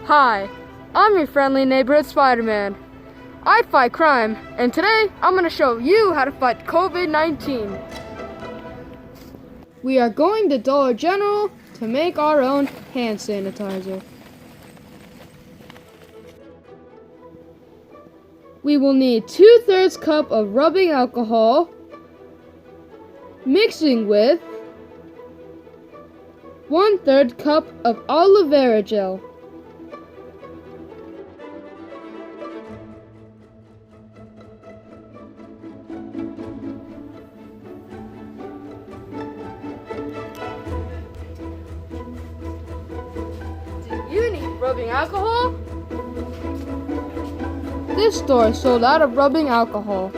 Hi, I'm your friendly neighborhood Spider-Man. I fight crime, and today I'm going to show you how to fight COVID-19. We are going to Dollar General to make our own hand sanitizer. We will need 2/3 cup of rubbing alcohol, mixing with 1/3 cup of aloe vera gel. Do you need rubbing alcohol? This store is sold out of rubbing alcohol.